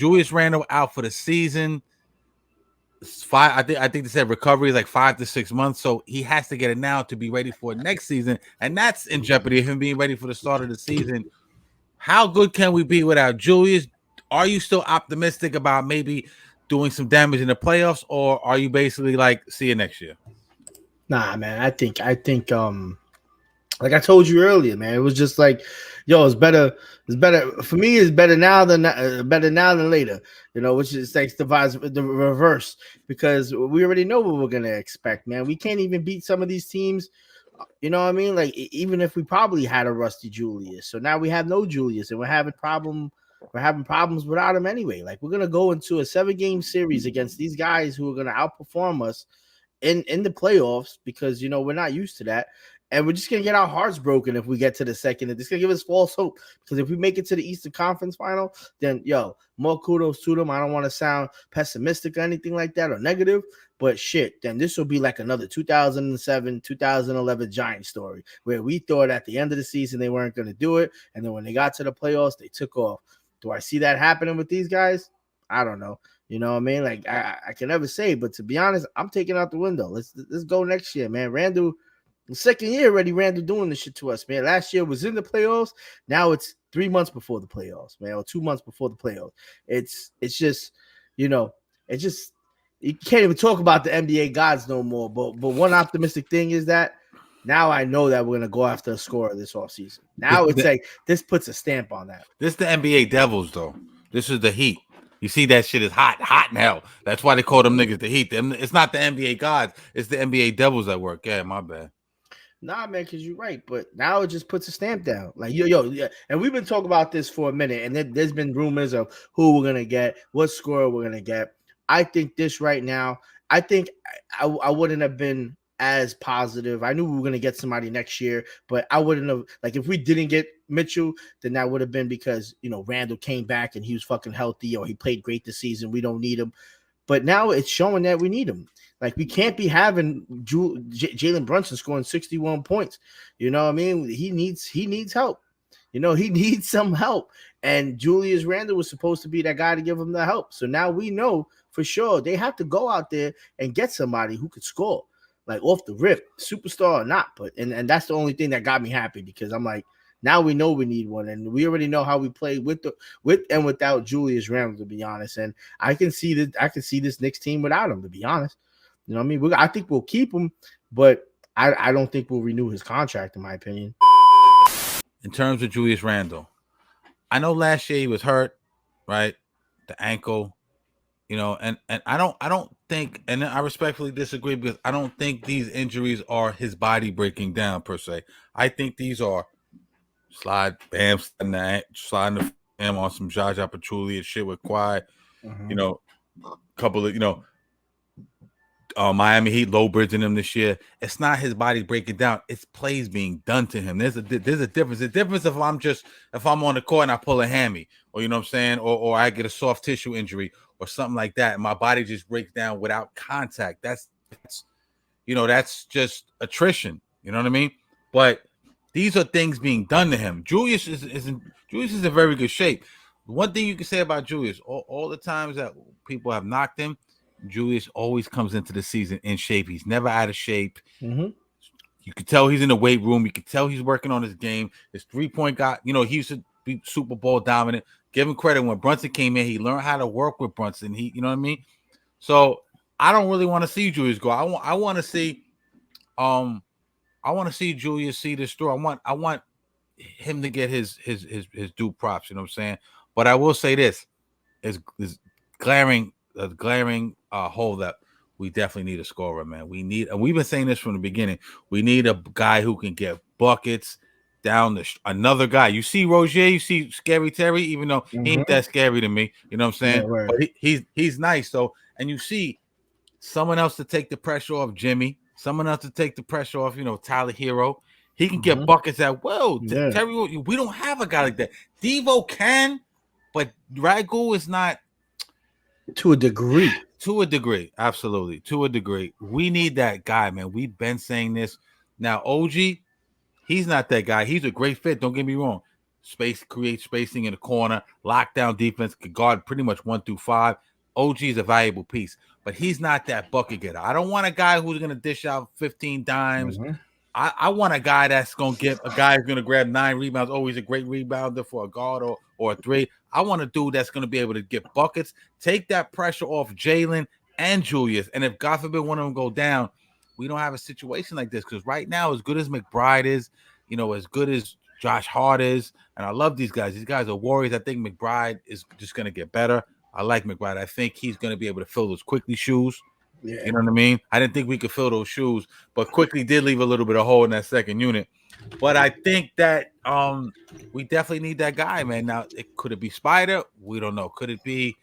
Julius Randle out for the season. It's five. I think they said recovery is like 5 to 6 months. So he has to get it now to be ready for next season, and that's in jeopardy of him being ready for the start of the season. How good can we be without Julius? Are you still optimistic about maybe doing some damage in the playoffs, or are you basically like see you next year? Nah, man. I think like I told you earlier, man, it was just like, yo, it's better. It's better for me. It's better now than later. Which is like the reverse, because we already know what we're gonna expect, man. We can't even beat some of these teams. You know what I mean? Like even if we probably had a rusty Julius, so now we have no Julius, and We're having problems without him anyway. Like we're gonna go into a 7-game series against these guys who are gonna outperform us in the playoffs, because we're not used to that, and we're just gonna get our hearts broken if we get to the second. It's gonna give us false hope, because if we make it to the Eastern Conference Final, then more kudos to them. I don't want to sound pessimistic or anything like that or negative, but shit, then this will be like another 2007 2011 Giant story, where we thought at the end of the season they weren't gonna do it, and then when they got to the playoffs they took off. Do I see that happening with these guys? I don't know. You know what I mean? Like I can never say, but to be honest, I'm taking out the window. Let's go next year, man. Randle, the second year already, Randle doing this shit to us, man. Last year was in the playoffs. Now it's 3 months before the playoffs, man, or 2 months before the playoffs. It's just, it's just you can't even talk about the NBA gods no more. But one optimistic thing is that now I know that we're gonna go after a scorer this offseason. Now it's like this puts a stamp on that. This is the NBA Devils, though. This is the Heat. You see that shit is hot in hell. That's why they call them niggas the Heat. It's not the NBA gods. It's the NBA Devils that work. Yeah, my bad. Nah, man, because you're right. But now it just puts a stamp down. Like, yeah. And we've been talking about this for a minute, and there's been rumors of who we're going to get, what scorer we're going to get. I think this right now, I think I wouldn't have been as positive. I knew we were going to get somebody next year, but I wouldn't have, like, if we didn't get Mitchell, then that would have been because, Randle came back and he was fucking healthy, or he played great this season. We don't need him. But now it's showing that we need him. Like, we can't be having Jalen Brunson scoring 61 points. You know what I mean? He needs help. He needs some help. And Julius Randle was supposed to be that guy to give him the help. So now we know for sure they have to go out there and get somebody who could score, like off the rip, superstar or not. But and that's the only thing that got me happy, because I'm like, now we know we need one, and we already know how we play with and without Julius Randle, to be honest. And I can see this Knicks team without him, to be honest. You know what I mean? I think we'll keep him, but I don't think we'll renew his contract, in my opinion. In terms of Julius Randle, I know last year he was hurt, right? The ankle, and I don't think, and I respectfully disagree, because I don't think these injuries are his body breaking down per se. I think these are sliding the bam on some Jaja Pachulia shit with Kawhi, couple of Miami Heat low bridging him this year. It's not his body breaking down; it's plays being done to him. There's a difference. The difference if I'm on the court and I pull a hammy, or what I'm saying, or I get a soft tissue injury or something like that, and my body just breaks down without contact. That's just attrition. You know what I mean? But these are things being done to him. Julius is in very good shape. One thing you can say about Julius, all the times that people have knocked him, Julius always comes into the season in shape. He's never out of shape. Mm-hmm. You can tell he's in the weight room. You can tell he's working on his game. His 3-point guy, he used to be Super Bowl dominant. Give him credit. When Brunson came in, he learned how to work with Brunson. You know what I mean? So I don't really want to see Julius go. I want to see Julius see this through. I want him to get his due props. You know what I'm saying? But I will say this: is glaring hole that we definitely need a scorer, man. And we've been saying this from the beginning. We need a guy who can get buckets down another guy. You see Rozier, you see Scary Terry, even though he ain't that scary to me. You know what I'm saying? Yeah, but he's nice. So, and you see someone else to take the pressure off Jimmy, someone else to take the pressure off, Tyler Hero. He can get buckets at will. Yeah. Terry, we don't have a guy like that. Devo can, but Ragu is not. To a degree. Absolutely. To a degree. We need that guy, man. We've been saying this. Now, OG, he's not that guy. He's a great fit. Don't get me wrong. create spacing in the corner, lockdown defense, could guard pretty much 1 through 5. OG is a valuable piece, but he's not that bucket getter. I don't want a guy who's going to dish out 15 dimes. Mhm. I want a guy that's going to get a guy who's going to grab 9 rebounds. Oh, he's a great rebounder for a guard or a 3. I want a dude that's going to be able to get buckets, take that pressure off Jalen and Julius. And if God forbid one of them go down, we don't have a situation like this, because right now, as good as McBride is, as good as Josh Hart is, and I love these guys. These guys are warriors. I think McBride is just going to get better. I like McBride. I think he's going to be able to fill those Quickly shoes. Yeah. You know what I mean? I didn't think we could fill those shoes, but Quickly did leave a little bit of hole in that second unit. But I think that we definitely need that guy, man. Now, could it be Spider? We don't know. Could it be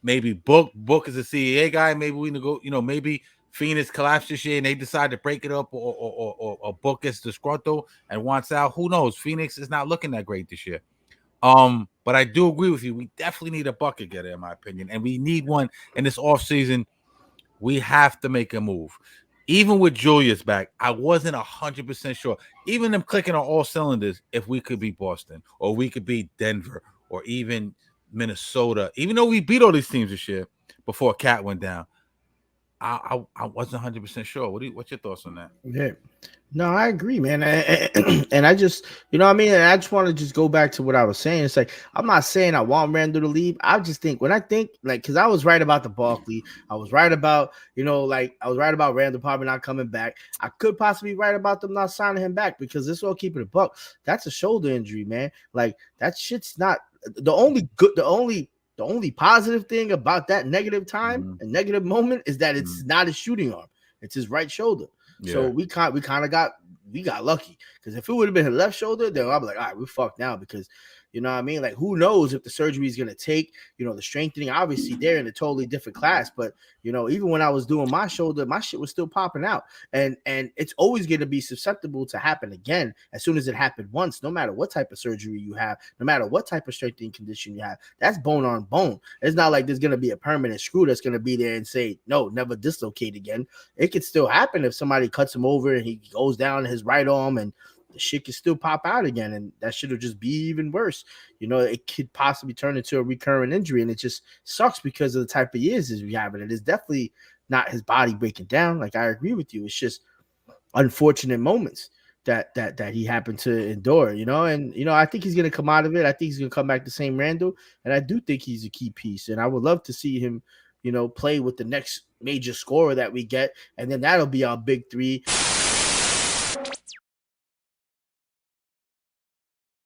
maybe Book? Book is a CAA guy. Maybe we go. Maybe Phoenix collapsed this year and they decide to break it up, or Book gets disgruntled and wants out. Who knows? Phoenix is not looking that great this year. But I do agree with you. We definitely need a bucket getter, in my opinion, and we need one in this offseason. We have to make a move. Even with Julius back, I wasn't 100% sure. Even them clicking on all cylinders, if we could beat Boston, or we could beat Denver, or even Minnesota. Even though we beat all these teams this year before Cat went down, I wasn't 100% sure. What's your thoughts on that? Yeah. No, I agree, man. And I just, what I mean? And I just want to just go back to what I was saying. It's like, I'm not saying I want Randle to leave. I just think when I think, like, because I was right about the Barkley. I was right about, I was right about Randle probably not coming back. I could possibly be right about them not signing him back, because this all keeping it buck. That's a shoulder injury, man. Like, that shit's not the only good, the only positive thing about that negative time and negative moment is that it's not his shooting arm. It's his right shoulder. Yeah. So we kind of got lucky, because if it would have been his left shoulder, then I'd be like, all right, we're fucked now, because you know what I mean? Like, who knows if the surgery is going to take, the strengthening. Obviously, they're in a totally different class. But, even when I was doing my shoulder, my shit was still popping out. And it's always going to be susceptible to happen again as soon as it happened once, no matter what type of surgery you have, no matter what type of strengthening condition you have. That's bone on bone. It's not like there's going to be a permanent screw that's going to be there and say, no, never dislocate again. It could still happen if somebody cuts him over and he goes down his right arm, and the shit can still pop out again, and that shit will just be even worse. It could possibly turn into a recurring injury, and it just sucks because of the type of years we have. And it is definitely not his body breaking down. Like, I agree with you. It's just unfortunate moments that he happened to endure, and I think he's gonna come out of it. I think he's gonna come back the same Randle, and I do think he's a key piece, and I would love to see him play with the next major scorer that we get, and then that'll be our big three.